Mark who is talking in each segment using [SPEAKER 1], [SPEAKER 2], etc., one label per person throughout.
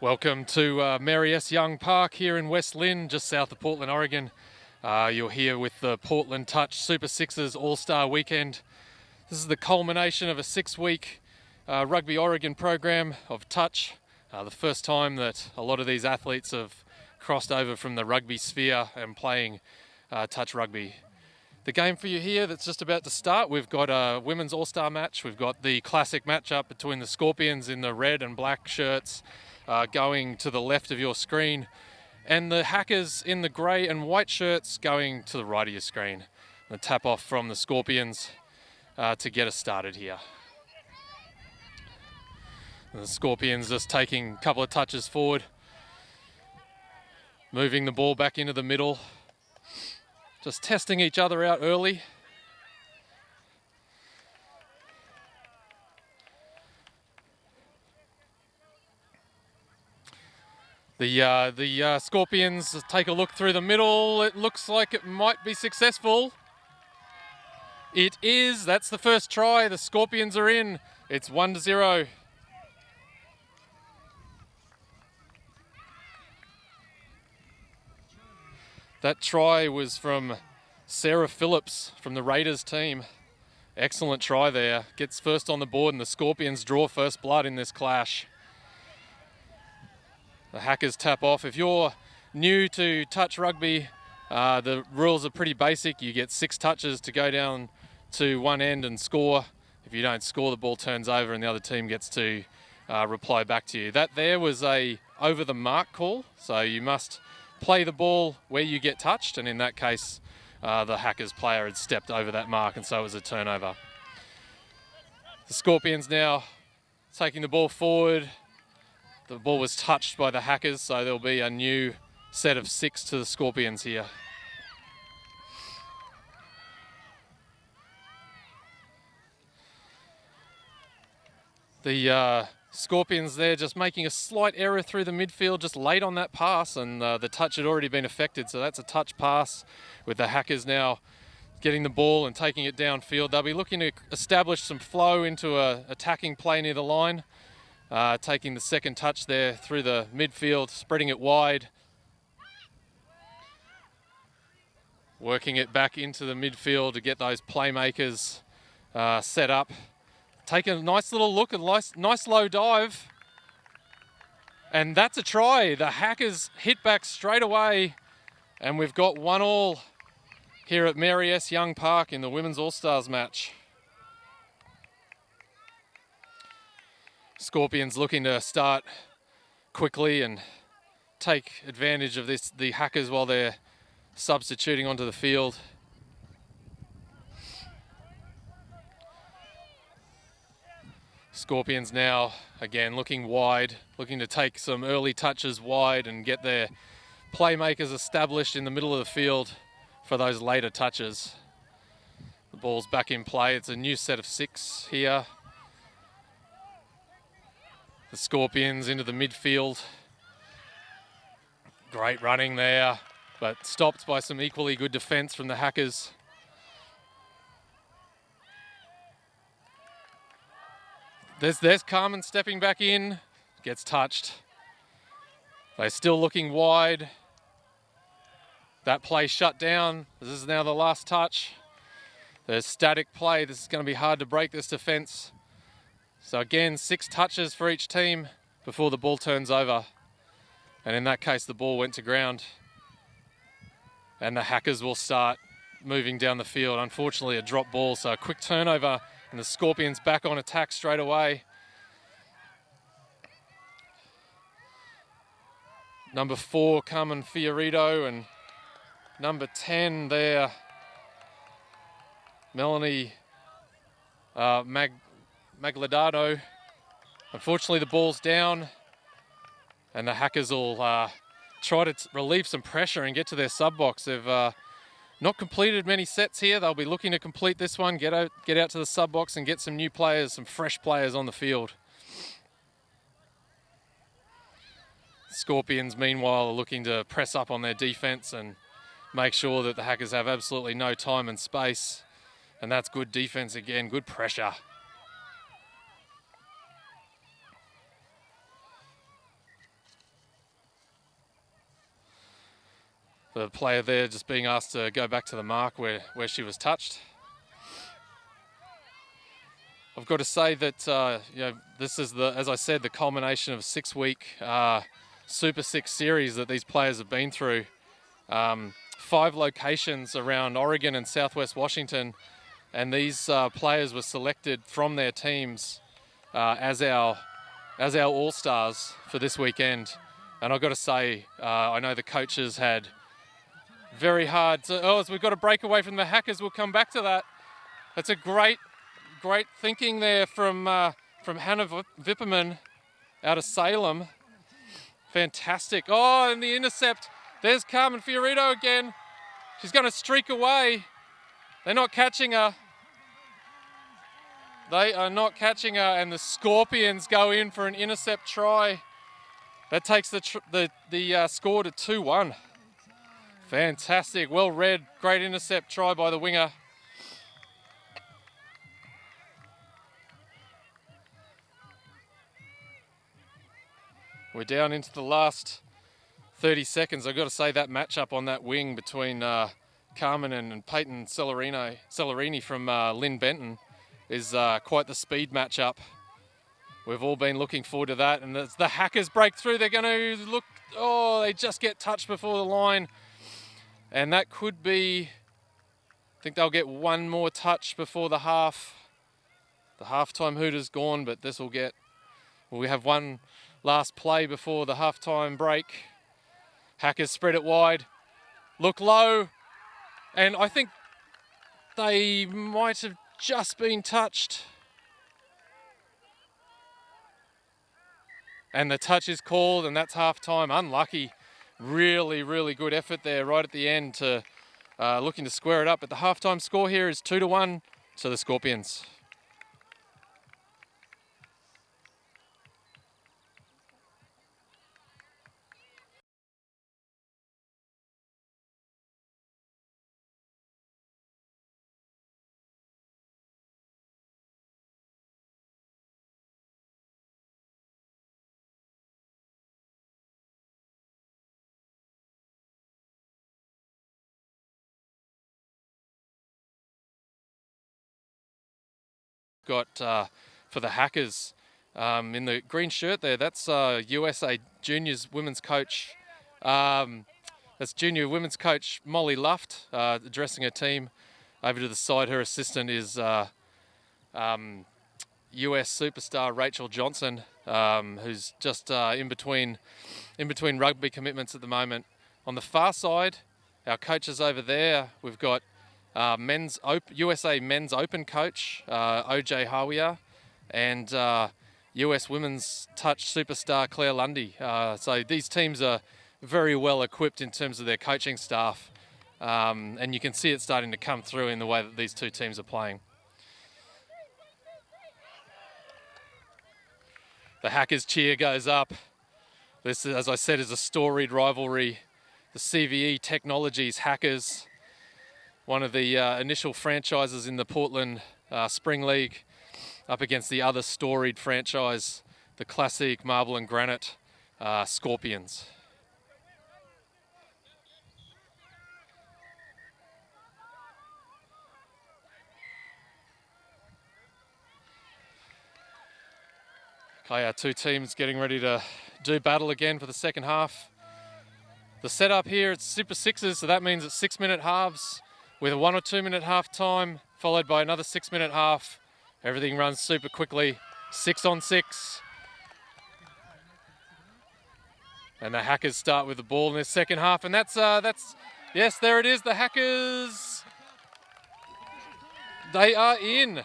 [SPEAKER 1] Welcome to Mary S. Young Park here in West Lynn, just south of Portland, Oregon. You're here with the Portland Touch Super Sixers All-Star Weekend. This is the culmination of a 6-week Rugby Oregon program of touch. The first time that a lot of these athletes have crossed over from the rugby sphere and playing touch rugby. The game for you here that's just about to start, we've got a women's all-star match. We've got the classic matchup between the Scorpions in the red and black shirts going to the left of your screen, and the Hackers in the grey and white shirts going to the right of your screen. The tap off from the Scorpions to get us started here. And the Scorpions just taking a couple of touches forward, moving the ball back into the middle. Just testing each other out early. The Scorpions take a look through the middle. It looks like it might be successful. It is. That's the first try. The Scorpions are in. It's 1-0. That try was from Sarah Phillips from the Raiders team. Excellent try there. Gets first on the board, and the Scorpions draw first blood in this clash. The Hackers tap off. If you're new to touch rugby, the rules are pretty basic. You get 6 touches to go down to one end and score. If you don't score, the ball turns over and the other team gets to reply back to you. That there was a over the mark call, so you must play the ball where you get touched, and in that case the Hackers player had stepped over that mark, and so it was a turnover. The Scorpions now taking the ball forward. The ball was touched by the Hackers, so there'll be a new set of 6 to the Scorpions here. The Scorpions there just making a slight error through the midfield, just late on that pass, and the touch had already been affected, so that's a touch pass with the Hackers now getting the ball and taking it downfield. They'll be looking to establish some flow into a attacking play near the line, taking the second touch there through the midfield, spreading it wide, working it back into the midfield to get those playmakers set up. Take a nice little look, a nice low dive. And that's a try. The Hackers hit back straight away. And we've got 1-1 here at Mary S. Young Park in the Women's All-Stars match. Scorpions looking to start quickly and take advantage of the Hackers while they're substituting onto the field. Scorpions now, again, looking wide, looking to take some early touches wide and get their playmakers established in the middle of the field for those later touches. The ball's back in play. It's a new set of 6 here. The Scorpions into the midfield. Great running there, but stopped by some equally good defence from the Hackers. There's Carmen stepping back in, gets touched. They're still looking wide. That play shut down. This is now the last touch. There's static play. This is going to be hard to break this defence. So again, 6 touches for each team before the ball turns over. And in that case, the ball went to ground. And the Hackers will start moving down the field. Unfortunately, a drop ball, so a quick turnover. And the Scorpions back on attack straight away. Number 4, Carmen Fiorito, and number 10 there, Melanie Magladado. Unfortunately, the ball's down, and the Hackers will try to relieve some pressure and get to their sub-box. They've not completed many sets here. They'll be looking to complete this one, get out to the sub-box and get some new players, some fresh players on the field. Scorpions, meanwhile, are looking to press up on their defence and make sure that the Hackers have absolutely no time and space. And that's good defence again, good pressure. The player there just being asked to go back to the mark where she was touched. I've got to say that this is as I said, the culmination of a 6-week Super Six series that these players have been through. 5 locations around Oregon and Southwest Washington, and these players were selected from their teams as our All-Stars for this weekend. And I've got to say, I know the coaches had very hard. So we've got a break away from the Hackers. We'll come back to that. That's a great thinking there from Hannah Vipperman out of Salem. Fantastic. Oh, and the intercept. There's Carmen Fiorito again. She's going to streak away. They're not catching her. They are not catching her, and the Scorpions go in for an intercept try. That takes the score to 2-1. Fantastic. Well read. Great intercept try by the winger. We're down into the last 30 seconds. I've got to say that matchup on that wing between Carmen and Peyton Cellarini from Lynn Benton is quite the speed matchup. We've all been looking forward to that. And as the Hackers break through, they're going to look, they just get touched before the line. And that could be, I think they'll get one more touch before the half. The halftime hooter's gone, but we have one last play before the halftime break. Hackers spread it wide, look low, and I think they might have just been touched. And the touch is called, and that's halftime. Unlucky. Really, really good effort there right at the end to looking to square it up. But the halftime score here is 2-1 to the Scorpions. Got for the Hackers in the green shirt there, that's USA Juniors women's coach. That's junior women's coach Molly Luft addressing her team. Over to the side, her assistant is US superstar Rachel Johnson, who's just in between rugby commitments at the moment. On the far side, our coaches over there, we've got USA Men's Open coach, OJ Hawia, and US Women's Touch superstar Claire Lundy. So these teams are very well equipped in terms of their coaching staff, and you can see it starting to come through in the way that these two teams are playing. The Hackers cheer goes up. This, as I said, is a storied rivalry. The CVE Technologies Hackers, one of the initial franchises in the Portland Spring League, up against the other storied franchise, the classic Marble and Granite Scorpions. Okay, our two teams getting ready to do battle again for the second half. The setup here, it's Super Sixes, so that means it's 6-minute halves with a 1 or 2 minute half time, followed by another 6-minute half. Everything runs super quickly, 6 on 6. And the Hackers start with the ball in their second half, and that's yes, there it is, the Hackers. They are in.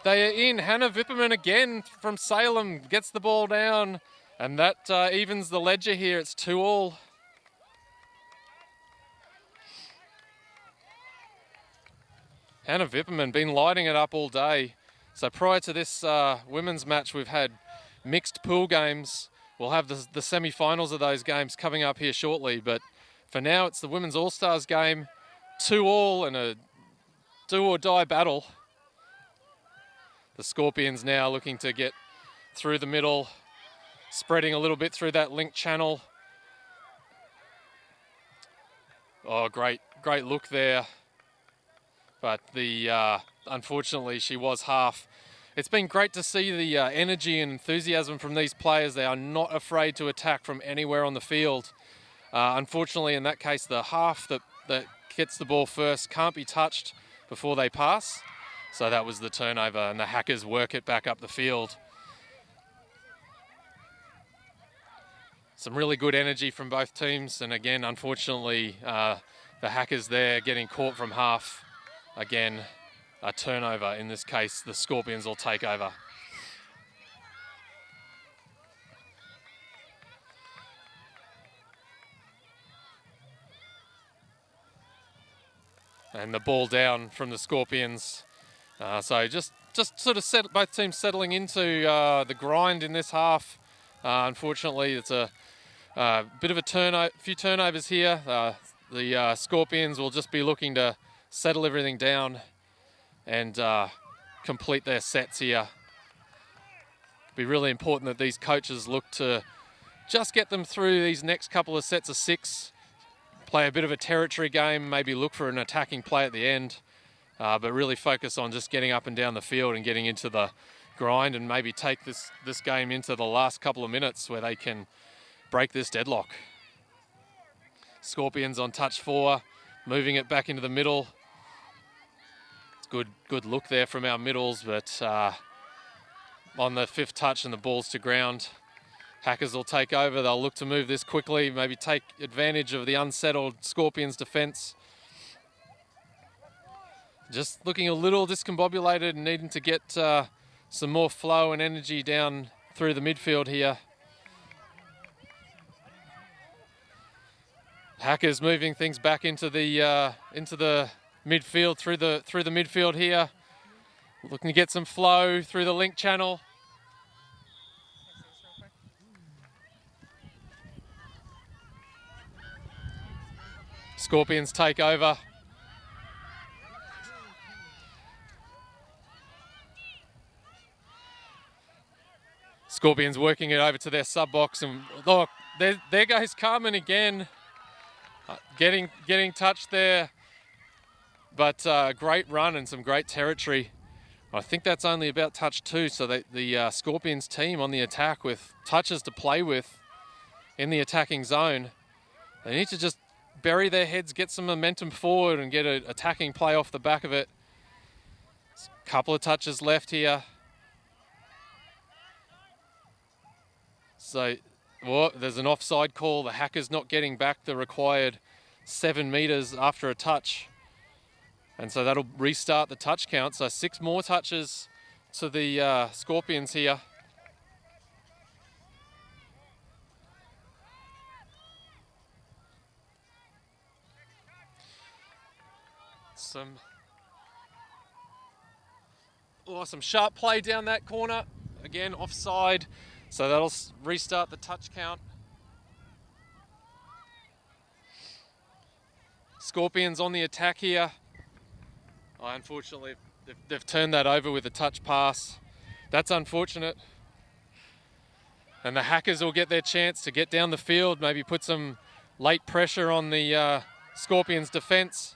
[SPEAKER 1] They are in. Hannah Vipperman again from Salem gets the ball down, and that evens the ledger here. It's 2-2. Hannah Vipperman been lighting it up all day. So prior to this women's match, we've had mixed pool games. We'll have the semi-finals of those games coming up here shortly. But for now, it's the Women's All-Stars game. 2-2 and a do-or-die battle. The Scorpions now looking to get through the middle, spreading a little bit through that link channel. Oh, great look there. But unfortunately, she was half. It's been great to see the energy and enthusiasm from these players. They are not afraid to attack from anywhere on the field. Unfortunately, in that case, the half that gets the ball first can't be touched before they pass. So that was the turnover, and the Hackers work it back up the field. Some really good energy from both teams, and again, unfortunately, the Hackers there getting caught from half. Again, a turnover. In this case, the Scorpions will take over. And the ball down from the Scorpions. So just sort of both teams settling into the grind in this half. Unfortunately, it's a bit of a few turnovers here. The Scorpions will just be looking to settle everything down and complete their sets here. It'll be really important that these coaches look to just get them through these next couple of sets of 6, play a bit of a territory game, maybe look for an attacking play at the end, but really focus on just getting up and down the field and getting into the grind, and maybe take this game into the last couple of minutes where they can break this deadlock. Scorpions on touch 4, moving it back into the middle. It's good look there from our middles, but on the 5th touch and the ball's to ground. Hackers will take over. They'll look to move this quickly, maybe take advantage of the unsettled Scorpions defence. Just looking a little discombobulated and needing to get some more flow and energy down through the midfield here. Hackers moving things back into the midfield, through the midfield here. Looking to get some flow through the link channel. Scorpions take over. Scorpions working it over to their sub box, and look, there goes Carmen again, getting touched there. But great run and some great territory. I think that's only about touch 2, so the Scorpions team on the attack with touches to play with in the attacking zone. They need to just bury their heads, get some momentum forward and get an attacking play off the back of it. A couple of touches left here. So there's an offside call. The Hackers not getting back the required 7 metres after a touch. And so that'll restart the touch count. So 6 more touches to the Scorpions here. Some sharp play down that corner. Again, offside. So that'll restart the touch count. Scorpions on the attack here. Unfortunately, they've turned that over with a touch pass. That's unfortunate. And the Hackers will get their chance to get down the field, maybe put some late pressure on the Scorpions' defence,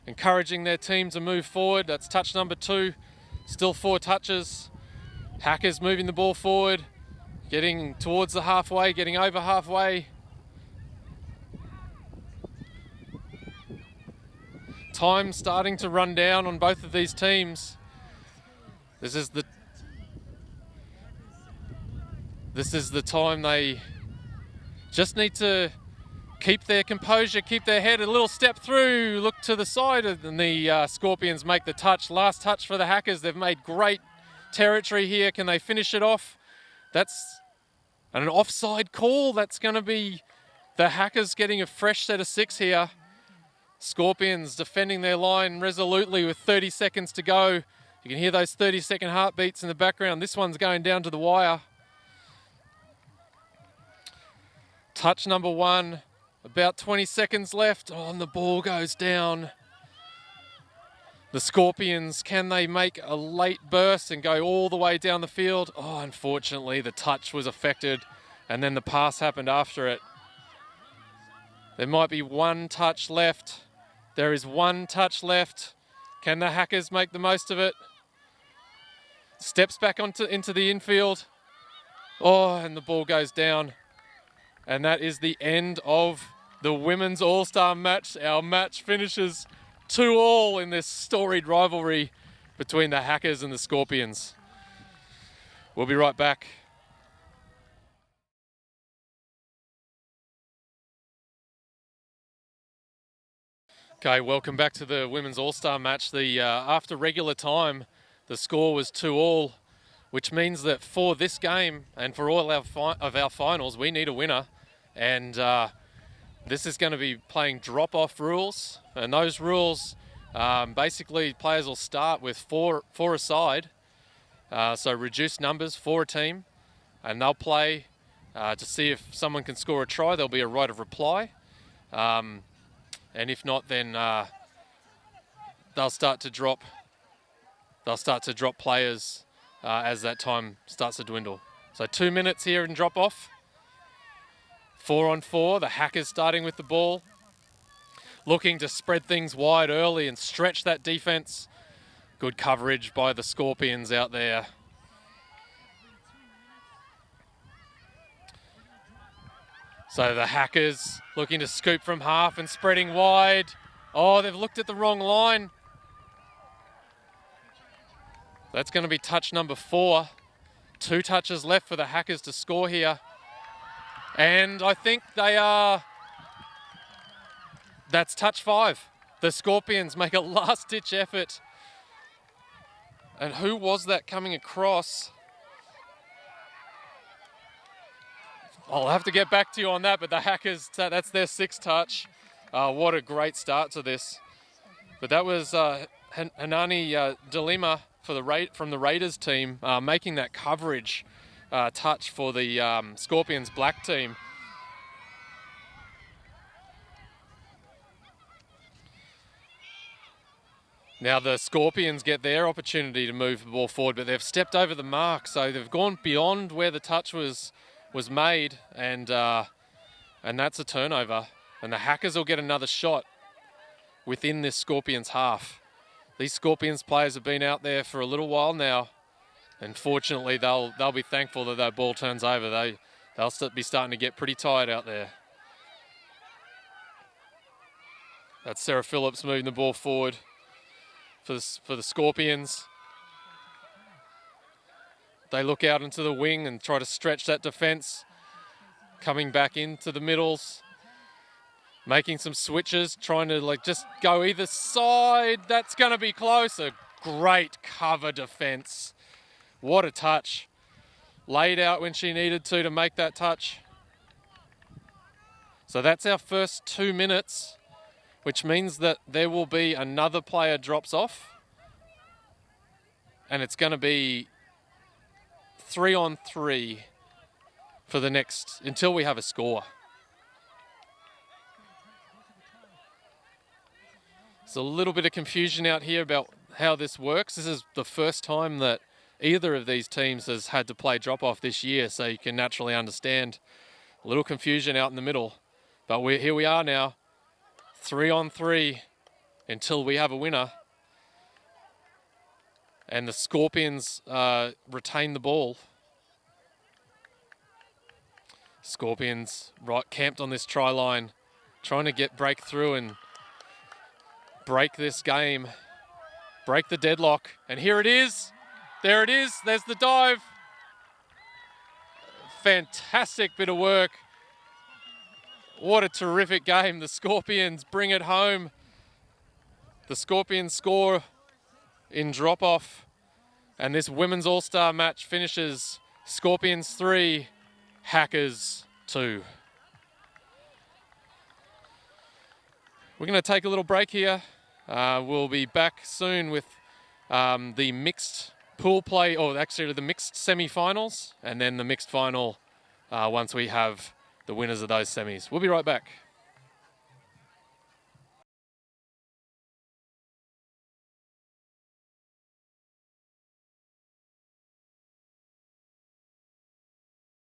[SPEAKER 1] encouraging their team to move forward. That's touch number 2. Still 4 touches. Hackers moving the ball forward, getting towards the halfway, getting over halfway. Time starting to run down on both of these teams. This is the time they just need to keep their composure, keep their head a little step through, look to the side, and the Scorpions make the touch. Last touch for the Hackers. They've made great territory here. Can they finish it off? That's an offside call. That's going to be the Hackers getting a fresh set of 6 here. Scorpions defending their line resolutely with 30 seconds to go. You can hear those 30-second heartbeats in the background. This one's going down to the wire. Touch number 1, about 20 seconds left. Oh, and the ball goes down. The Scorpions, can they make a late burst and go all the way down the field? Oh, unfortunately, the touch was affected and then the pass happened after it. There might be one touch left. There is one touch left. Can the Hackers make the most of it? Steps back into the infield. Oh, and the ball goes down. And that is the end of the Women's All-Star match. Our match finishes 2-2 in this storied rivalry between the Hackers and the Scorpions. We'll be right back. Okay, welcome back to the Women's All-Star match. After regular time, the score was 2-2, which means that for this game and for all of our finals, we need a winner. And this is going to be playing drop-off rules. And those rules, basically players will start with four aside. So reduced numbers, 4 a team. And they'll play to see if someone can score a try. There'll be a right of reply. And if not, then they'll start to drop players as that time starts to dwindle. So 2 minutes here in drop-off. 4 on 4, the Hackers starting with the ball, looking to spread things wide early and stretch that defense. Good coverage by the Scorpions out there. So the Hackers looking to scoop from half and spreading wide. Oh, they've looked at the wrong line. That's going to be touch number 4. 2 touches left for the Hackers to score here. And I think that's touch 5. The Scorpions make a last-ditch effort. And who was that coming across? I'll have to get back to you on that, but the Hackers, that's their 6th touch. What a great start to this. But that was Hanani Delima from the Raiders team making that coverage touch for the Scorpions black team. Now the Scorpions get their opportunity to move the ball forward, but they've stepped over the mark, so they've gone beyond where the touch was made, and that's a turnover. And the Hackers will get another shot within this Scorpions half. These Scorpions players have been out there for a little while now. And fortunately, they'll be thankful that ball turns over. They'll be starting to get pretty tired out there. That's Sarah Phillips moving the ball forward for the Scorpions. They look out into the wing and try to stretch that defence. Coming back into the middles. Making some switches, trying to just go either side. That's going to be close. A great cover defence. What a touch. Laid out when she needed to make that touch. So that's our first 2 minutes, which means that there will be another player drops off. And it's going to be 3 on 3 for the next, until we have a score. There's a little bit of confusion out here about how this works. This is the first time that either of these teams has had to play drop-off this year, so you can naturally understand a little confusion out in the middle. But here we are now, 3 on 3 until we have a winner. And the Scorpions retain the ball. Scorpions camped on this try line, trying to break through and break this game, break the deadlock. And here it is. There it is. There's the dive. Fantastic bit of work. What a terrific game. The Scorpions bring it home. The Scorpions score in drop-off. And this Women's All-Star match finishes Scorpions 3, Hackers 2. We're going to take a little break here. We'll be back soon with the mixed pool play, or actually the mixed semi-finals, and then the mixed final once we have the winners of those semis. We'll be right back.